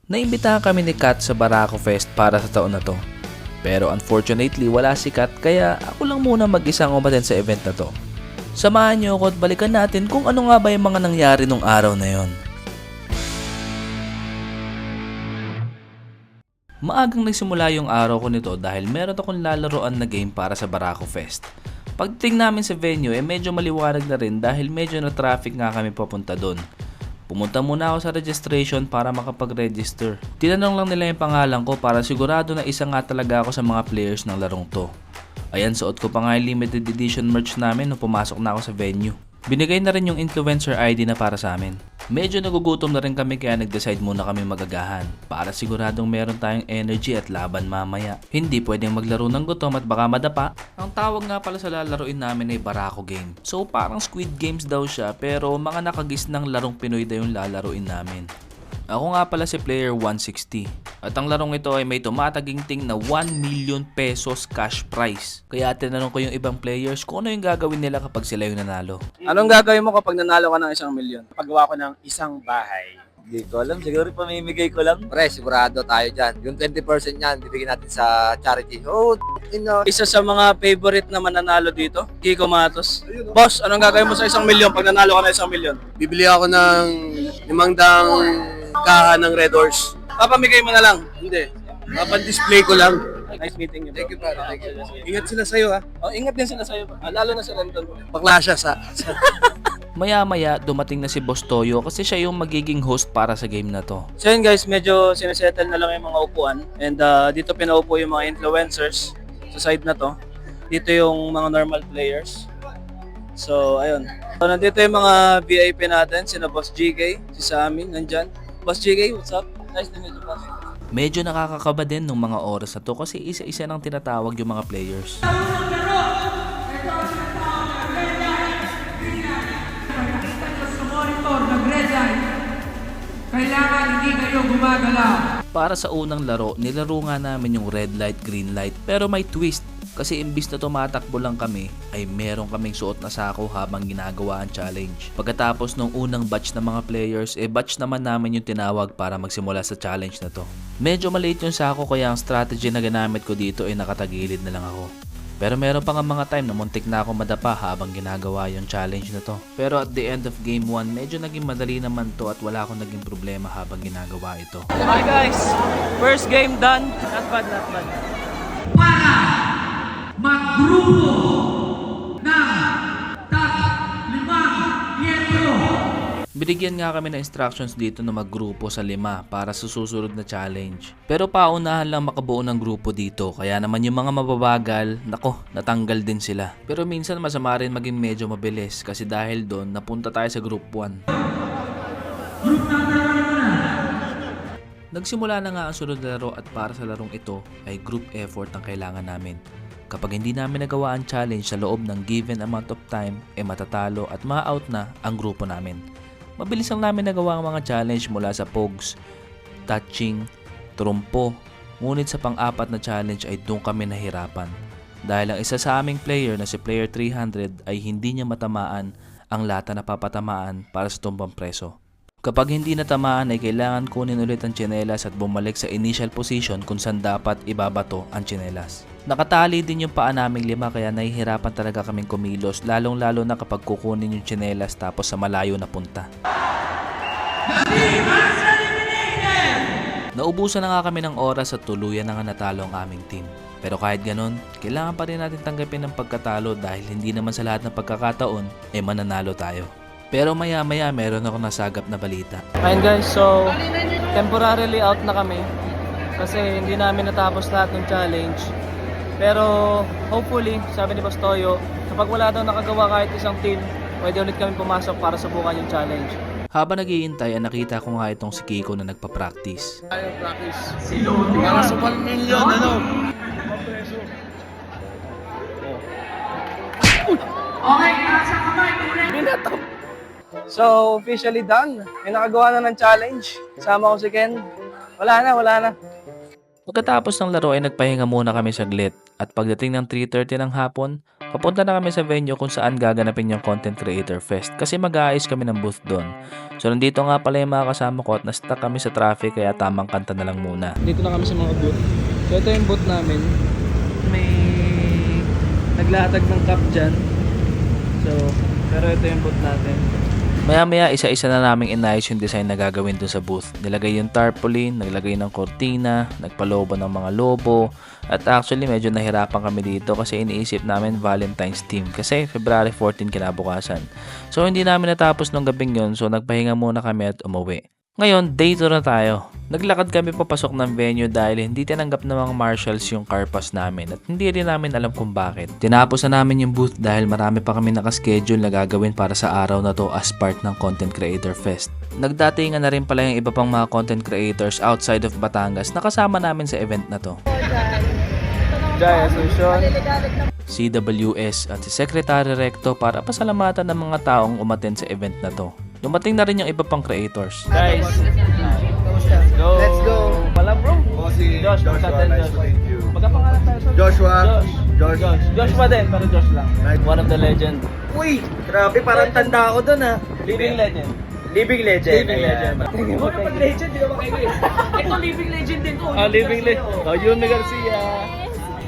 Naimbitahan kami ni Kat sa Barako Fest para sa taon na to. Pero unfortunately wala si Kat kaya ako lang muna mag-isang umaten sa event na to. Samahan niyo ako at balikan natin kung ano nga ba yung mga nangyari nung araw na yon. Maagang nagsimula yung araw ko nito dahil meron akong lalaroan na game para sa Barako Fest. Pagdating namin sa venue medyo maliwanag na rin dahil medyo na traffic nga kami papunta doon. Pumunta muna ako sa registration para makapag-register. Tinanong lang nila yung pangalan ko para sigurado na isa nga talaga ako sa mga players ng larong to. Ayan, suot ko pa nga yung limited edition merch namin nung pumasok na ako sa venue. Binigay na rin yung influencer ID na para sa amin. Medyo nagugutom na rin kami kaya nag-decide muna kami magagahan para siguradong meron tayong energy at laban mamaya. Hindi pwedeng maglaro ng gutom at baka madapa. Ang tawag nga pala sa lalaroin namin ay Barako Game. So parang Squid Games daw siya pero mga nakagis ng larong Pinoy daw yung lalaroin namin. Ako nga pala si Player 160 at ang larong ito ay may tumataginting na 1 million pesos cash prize. Kaya tinanong ko yung ibang players kung ano yung gagawin nila kapag sila yung nanalo. Anong gagawin mo kapag nanalo ka ng 1,000,000? Paggawa ko ng isang bahay. Hindi ko alam, siguro pamimigay ko lang. Pre, sigurado tayo dyan. Yung 20% niyan, bibigyan natin sa charity. Oh, Isa sa mga favorite na mananalo dito, Kiko Matos. Boss, anong gagawin mo sa 1,000,000 pag nanalo ka ng 1,000,000? Bibili ako ng 500 kaha ng Red Horse. Papamigay mo na lang. Hindi. Papan-display ko lang. Nice meeting you, bro. thank you, brother. Thank you. Ingat sila sa'yo, ha? Oh, ingat din sila sa'yo. Lalo na sa London. Bakla siya sa... Maya-maya dumating na si Boss Toyo kasi siya yung magiging host para sa game na to. So yun guys, medyo sinesettle na lang yung mga upuan. And dito pinaupo yung mga influencers sa side na to. Dito yung mga normal players. So ayun. So nandito yung mga VIP natin, sina Boss GK, si Sammy, nandyan. Boss GK, what's up? Nice to meet you, boss. Medyo nakakakaba din nung mga oras na to kasi isa-isa nang tinatawag yung mga players. Kailangan hindi kayo gumagalaw. Para sa unang laro, nilaro nga namin yung red light, green light. Pero may twist. Kasi imbis na tumatakbo lang kami, ay meron kaming suot na sako habang ginagawa ang challenge. Pagkatapos ng unang batch ng mga players, batch naman namin yung tinawag para magsimula sa challenge na to. Medyo maliit yung sako kaya ang strategy na ginamit ko dito ay nakatagilid na lang ako. Pero meron pa nga mga time na muntik na ako madapa habang ginagawa yung challenge na to. Pero at the end of game 1, medyo naging madali naman to at wala akong naging problema habang ginagawa ito. Hi guys! First game done. Not bad, not bad. Para maggrupo ng tag 5 miyembro. Binigyan nga kami ng instructions dito na maggrupo sa 5 para sa susunod na challenge. Pero paunahan lang makabuo ng grupo dito kaya naman yung mga mababagal, nako, natanggal din sila. Pero minsan masama rin maging medyo mabilis kasi dahil doon napunta tayo sa group 1. Nagsimula na nga ang sunod na laro at para sa larong ito ay group effort ang kailangan namin. Kapag hindi namin nagawa ang challenge sa loob ng given amount of time, matatalo at ma-out na ang grupo namin. Mabilis lang namin nagawa ang mga challenge mula sa pogs, touching, trumpo. Ngunit sa pang-apat na challenge ay doon kami nahirapan. Dahil ang isa sa aming player na si Player 300 ay hindi niya matamaan ang lata na papatamaan para sa tumbang preso. Kapag hindi natamaan ay kailangan kunin ulit ang tsinelas at bumalik sa initial position kung saan dapat ibabato ang tsinelas. Nakatali din yung paa naming 5 kaya nahihirapan talaga kaming kumilos lalong-lalo na kapag kukunin yung tsinelas tapos sa malayo na punta. Naubusan na nga kami ng oras at tuluyan na nga natalo ang aming team. Pero kahit ganun, kailangan pa rin natin tanggapin ang pagkatalo dahil hindi naman sa lahat ng pagkakataon mananalo tayo. Pero maya-maya meron ako nasagap na balita. Ayun guys, so temporarily out na kami kasi hindi namin natapos lahat ng challenge. Pero hopefully, sabi ni Boss Toyo, kapag wala daw nakagawa kahit isang team, pwede ulit kami pumasok para subukan yung challenge. Habang naghihintay, nakita ko nga itong si Kiko na nagpa-practice. Para sa 1 million, ano? Okay, nasa kamay, tuloy. So, officially done. May nakagawa na ng challenge. Kasama ko si Ken. Wala na. Pagkatapos ng laro ay nagpahinga muna kami saglit at pagdating ng 3:30 ng hapon, Papunta na kami sa venue kung saan gaganapin yung Content Creator Fest kasi mag-aayos kami ng booth doon. So nandito nga pala yung mga kasama ko at na-stuck kami sa traffic kaya tamang kanta na lang muna. Dito na kami sa mga booth. So ito yung booth namin. May naglahatag ng cup dyan. So, pero ito yung booth natin. Maya-maya isa-isa na naming inayos yung design na gagawin dun sa booth. Nilagay yung tarpaulin, naglagay ng kortina, nagpalobo ng mga lobo. At actually medyo nahirapan kami dito kasi iniisip namin Valentine's theme kasi February 14 kinabukasan. So hindi namin natapos nung gabing yun so nagpahinga muna kami at umuwi. Ngayon, day 2 na tayo. Naglakad kami papasok ng venue dahil hindi tinanggap ng mga marshals yung car pass namin at hindi rin namin alam kung bakit. Tinapos na namin yung booth dahil marami pa kami nakaschedule na gagawin para sa araw na to as part ng Content Creator Fest. Nagdatingan na rin pala yung iba pang mga content creators outside of Batangas na kasama namin sa event na to. Jai, Asuncion. CWS at si Secretary Recto para pasalamatan ng mga taong umattend sa event na to. Dumating na rin yung iba pang creators. Guys, go. Let's go. Pala bro. Josh, magkatan Josh. Magkapangalan tayo sir. Joshua. Joshua din, pero Josh lang. One of the legend. Uy, grabe, parang tanda ako dun ha. Living legend. Living legend. Living legend. Ano pag legend, di ba makaibig? Ito living legend din to. Living legend. Oh, Yumi Garcia.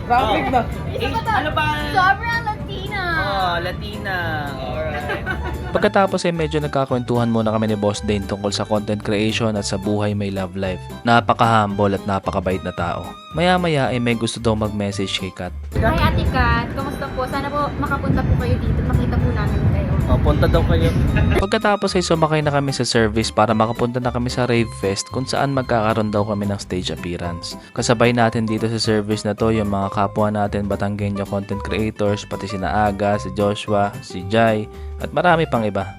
Traffic na. Ano ba? Sobrang Latina. Oh, Latina. Alright. Pagkatapos ay medyo nagkakwentuhan muna kami ni Boss Dane tungkol sa content creation at sa buhay may love life. Napaka-humble at napakabait na tao. Maya-maya ay may gusto daw mag-message kay Kat. Hi Ate Kat, kamusta po? Sana po makapunta po kayo dito. Makita po namin kayo. Oh, punta daw kayo. Pagkatapos ay sumakay na kami sa service para makapunta na kami sa Rave Fest kung saan magkakaroon daw kami ng stage appearance. Kasabay natin dito sa service na to yung mga kapwa natin Batanggenyo content creators, pati sina Aga, si Joshua, si Jai, at marami pang iba.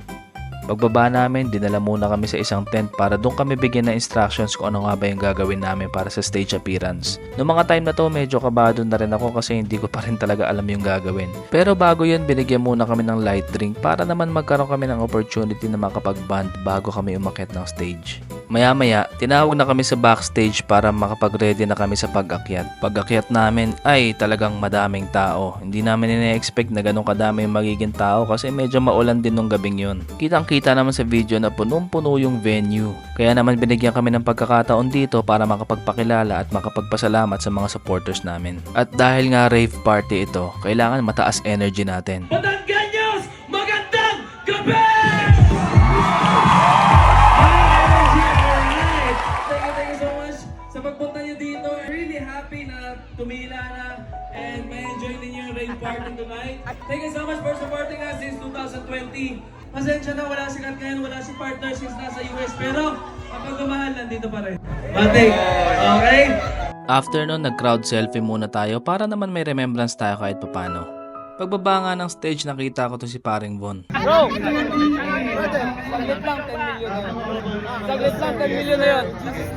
Pagbaba namin, dinala muna kami sa isang tent para doon kami bigyan ng instructions kung ano nga ba yung gagawin namin para sa stage appearance. Noong mga time na to, medyo kabado na rin ako kasi hindi ko pa rin talaga alam yung gagawin. Pero bago yun, binigyan muna kami ng light drink para naman magkaroon kami ng opportunity na makapag-band bago kami umakyat ng stage. Maya-maya, tinawag na kami sa backstage para makapag-ready na kami sa pag-akyat. Pag-akyat namin ay talagang madaming tao. Hindi namin ina-expect na ganun kadami yung magiging tao kasi medyo maulan din nung gabing yun. Kitang-kita naman sa video na punong-puno yung venue. Kaya naman binigyan kami ng pagkakataon dito para makapagpakilala at makapagpasalamat sa mga supporters namin. At dahil nga rave party ito, kailangan mataas energy natin. Batangas, magandang gabi! Thank you so much sa pagpunta niyo dito. Really happy na tumila na and may enjoy ninyo yung rave party tonight. Thank you so much for supporting us since 2020. Pasensya na, wala si Kat ngayon, wala si partner since nasa US, pero ang pagmamahal nandito pa rin. Batik, okay? After nun, nag-crowd selfie muna tayo para naman may remembrance tayo kahit papano. Pagbaba nga ng stage, nakita ko to si paring Von. Bro! Saglit lang, 10 million na yun. Saglit lang, 10 million na yun.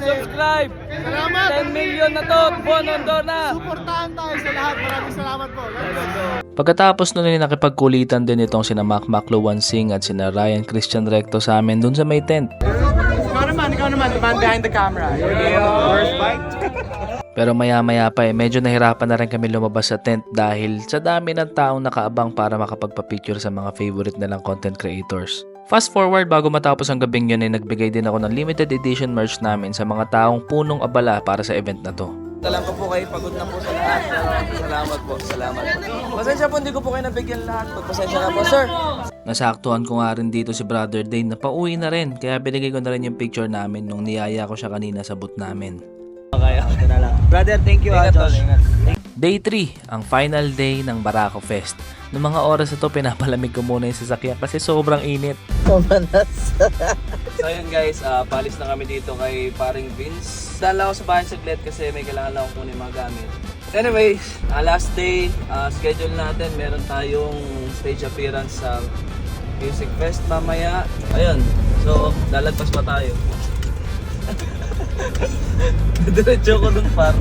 Subscribe! Salamat! 10 million na to! Bon Ondona! Suportahan tayo sa lahat. Maraming salamat po. Pagkatapos nun ay nakipagkulitan din itong sina Mac Macluan Singh at sina Ryan Christian Recto sa amin dun sa may tent. Ikaw naman, the man behind the camera. First bite. Pero maya-maya pa medyo nahirapan na rin kami lumabas sa tent dahil sa dami ng taong nakaabang para makapagpa-picture sa mga favorite nilang content creators. Fast forward, bago matapos ang gabing yun ay nagbigay din ako ng limited edition merch namin sa mga taong punong abala para sa event na to. Talang ko po kayo, pagod na po sa lahat. Salamat po, salamat po. Pasensya po, hindi ko po kayo nabigyan lahat. Pagpasensya na po, sir. Nasaktuhan ko nga rin dito si Brother Dane na pauwi na rin kaya binigay ko na rin yung picture namin nung niyaya ko siya kanina sa booth namin. Okay, ito na lang. Brother, thank you, Josh. Day 3, ang final day ng Barako Fest. Noong mga oras na to, pinapalamig ko muna yung sasakyan kasi sobrang init. So yun guys, palis na kami dito kay paring Vince. Dala ako sa bahay saglit kasi may kailangan lang akong kunin mga gamit. Anyways, last day, schedule natin. Meron tayong stage appearance sa Music Fest mamaya. Ayun, so lalagpas pa tayo. Diretso ko dun par.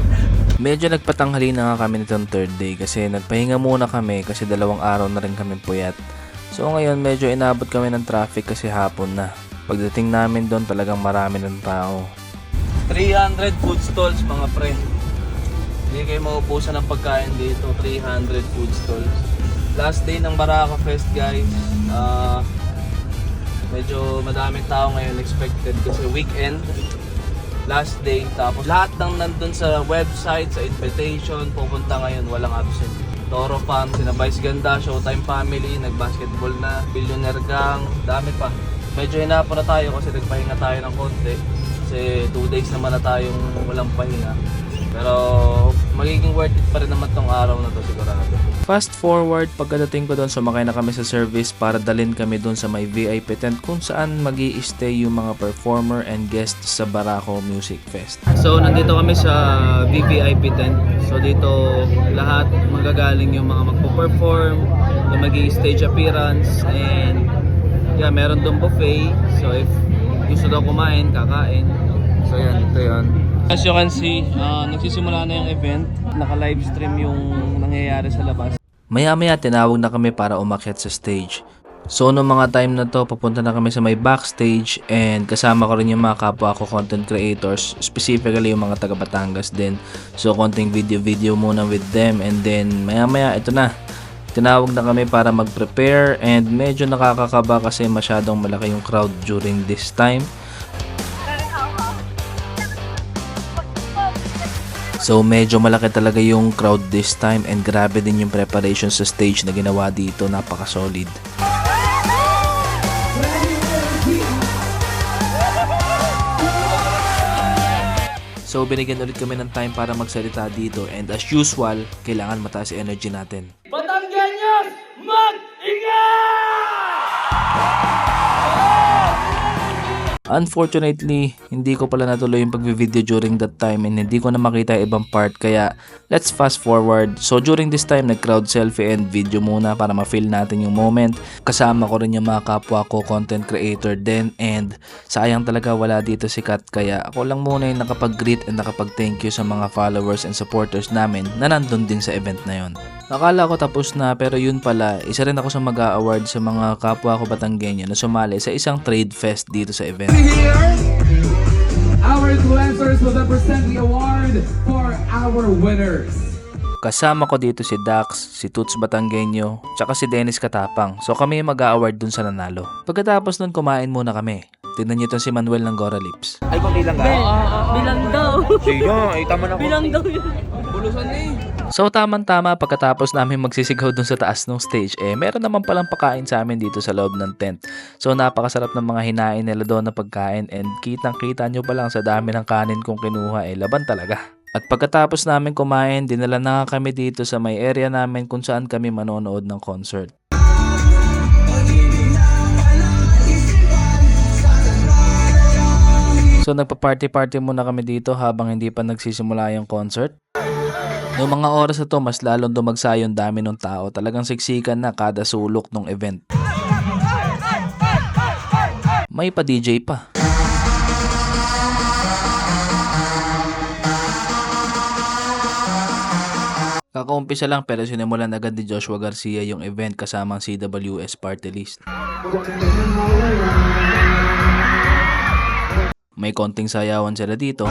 Medyo nagpatanghali na nga kami nitong third day kasi nagpahinga muna kami kasi 2 araw na rin kami puyat. So ngayon medyo inabot kami ng traffic kasi hapon na. Pagdating namin doon talagang marami ng tao. 300 food stalls mga pre. Hindi kayo maubusan ng pagkain dito. 300 food stalls. Last day ng Baraka Fest, guys. Medyo madaming tao ngayon expected kasi weekend. Last day. Tapos lahat ng nandun sa website, sa invitation, pupunta ngayon, walang absent. Toro Fam, sina Vice Ganda, Showtime Family, nagbasketball na, Billionaire Gang, dami pa. Medyo hinapon na tayo kasi nagpahinga tayo ng konti. Kasi 2 days naman na tayong walang pahinga. Pero magiging worth it pa rin naman tong araw na to sigurado. Fast forward, pagkadating ko doon, sumakay na kami sa service para dalhin kami doon sa may VIP tent kung saan magi-stay yung mga performer and guests sa Barako Music Fest. So nandito kami sa VVIP tent. So dito lahat magagaling yung mga magpo-perform, yung magi-stage appearance, and yeah, meron doon buffet. So if gusto daw kumain, kakain. So yan, ito yan. As you can see, nagsisimula na yung event. Naka-live stream yung nangyayari sa labas. Maya-maya tinawag na kami para umakyat sa stage. So noong mga time na to, papunta na kami sa may backstage and kasama ko rin yung mga kapwa ko content creators, specifically yung mga taga Batangas din. So konting video muna with them, and then maya-maya ito na. Tinawag na kami para mag-prepare, and medyo nakakakaba kasi masyadong malaki yung crowd during this time. So medyo malaki talaga yung crowd this time, and grabe din yung preparation sa stage na ginawa dito, napaka-solid. So binigyan ulit kami ng time para magsalita dito, and as usual, kailangan mataas yung energy natin. Batanggenyos, mag-ingat! Unfortunately, hindi ko pala natuloy yung pag-video during that time, and hindi ko na makita yung ibang part, kaya let's fast forward. So during this time, nag-crowd selfie and video muna para ma-feel natin yung moment. Kasama ko rin yung mga kapwa ko content creator din, and sayang talaga wala dito si Kat, kaya ako lang muna yung nakapag-greet and nakapag-thank you sa mga followers and supporters namin na nandun din sa event na yon. Akala ko tapos na, pero yun pala, isa rin ako sa mag-a-award sa mga kapwa ko Batanggenyo na sumali sa isang trade fest dito sa event. Here, our influencers will then present the award for our winners. Kasama ko dito si Dax, si Toots Batanggenyo, tsaka si Dennis Katapang. So kami yung mag-a-award dun sa nanalo. Pagkatapos nun, kumain muna kami. Tingnan nyo itong si Manuel ng Gora Lips. Ay, kung ilang ka? Bilang daw. Siya, ay tama na ko. Bilang daw yun. Bulusan eh. So tamang-tama, pagkatapos namin magsisigaw dun sa taas ng stage, meron naman palang pakain sa amin dito sa loob ng tent. So napakasarap ng mga hinain nila doon na pagkain, and kitang-kita nyo pa lang sa dami ng kanin kong kinuha, laban talaga. At pagkatapos namin kumain, dinala na kami dito sa may area namin kung saan kami manonood ng concert. So nagpa-party-party muna kami dito habang hindi pa nagsisimula yung concert. Noong mga oras na to, mas lalong dumagsa yung dami ng tao. Talagang siksikan na kada sulok ng event. May pa-DJ pa. Kakaumpisa lang pero sinimulan agad ni Joshua Garcia yung event kasama ang CWS party list. May konting sayawan sila dito.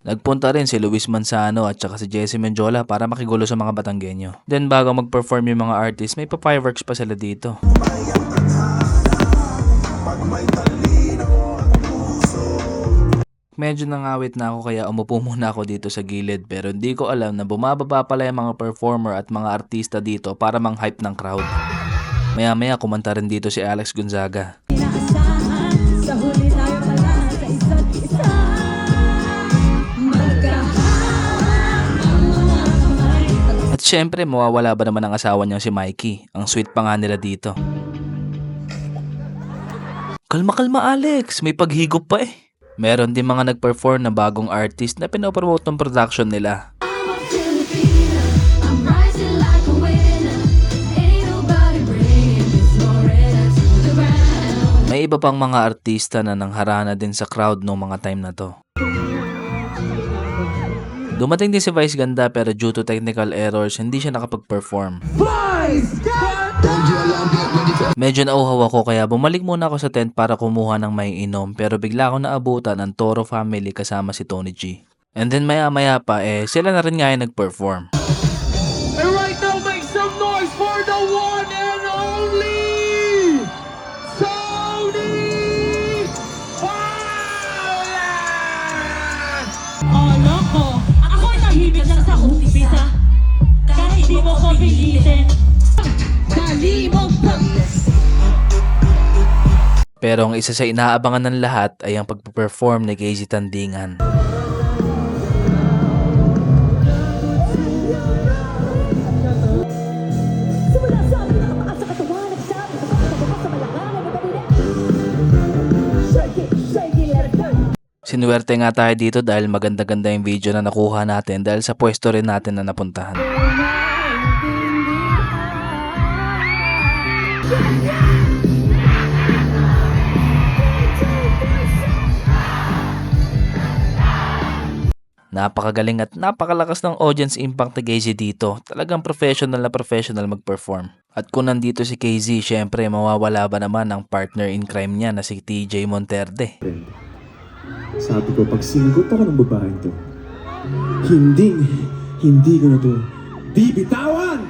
Nagpunta rin si Luis Manzano at saka si Jesse Menjola para makigulo sa mga Batanggenyo. Then bago mag-perform yung mga artist, may pa-fireworks pa sila dito. Medyo nangawit na ako kaya umupo muna ako dito sa gilid, pero hindi ko alam na bumababa pala yung mga performer at mga artista dito para mang-hype ng crowd. Maya-maya kumanta rin dito si Alex Gonzaga. Sa huli tayo pala sa isa't isa. At syempre, mawawala ba naman ang asawa niya si Mikey? Ang sweet pa nga nila dito. Kalma-kalma Alex, may paghigop pa eh. Meron din mga nag-perform na bagong artist na pinopromote ng production nila. May iba pang mga artista na nangharana din sa crowd noong mga time na to. Dumating din si Vice Ganda pero due to technical errors, hindi siya nakapag-perform. Medyo nauhaw ako kaya bumalik muna ako sa tent para kumuha ng may inom, pero bigla ako naabutan ng Toro family kasama si Tony G. And then maya-maya pa sila na rin nga yung nag-perform. sa umpisa. Kahit di mo ko pilitin. Kalimong Pero ang isa sa inaabangan ng lahat ay ang pagpe-perform ni Casey Tandingan. simula sa pinakamaas sa katawan. Nagsabi sa pagkakababa sa malakang. Shake it, let it go. Sinuwerte nga tayo dito dahil maganda-ganda yung video na nakuha natin dahil sa pwesto rin natin na napuntahan. Napakagaling at napakalakas ng audience impact ni Casey dito. Talagang professional na professional mag-perform. At kung nandito si Casey, syempre mawawala ba naman ang partner in crime niya na si TJ Monterde. Sabi ko, pag singgot ako ng babaeng to, hindi ko na to bibitawan!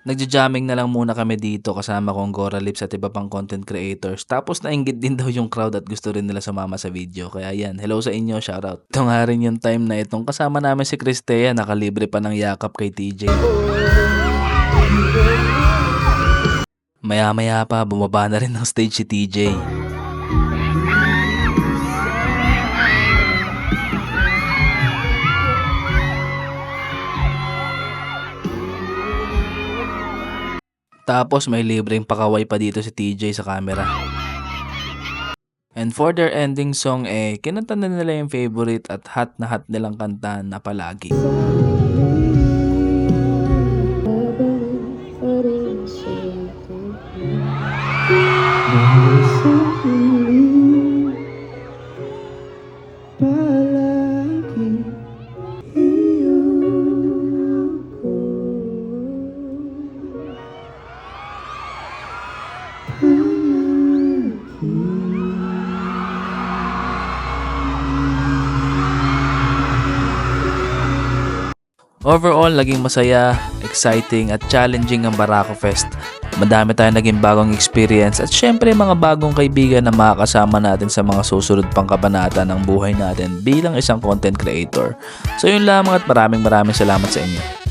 Nagja-jamming na lang muna kami dito kasama kong Gora Lips at iba pang content creators. Tapos nainggit din daw yung crowd at gusto rin nila sumama sa video. Kaya yan, hello sa inyo, shoutout. Ito nga rin yung time na itong kasama namin si Cristea, nakalibre pa ng yakap kay TJ. Maya-maya pa, bumaba na rin ng stage si TJ. Tapos may libreng pakaway pa dito si TJ sa camera. And for their ending song kinanta na nila yung favorite at hot na hot nilang kanta na Palagi. Overall, naging masaya, exciting at challenging ang Barako Fest. Madami tayong naging bagong experience at syempre mga bagong kaibigan na makakasama natin sa mga susunod pang kabanata ng buhay natin bilang isang content creator. So yun lamang at maraming salamat sa inyo.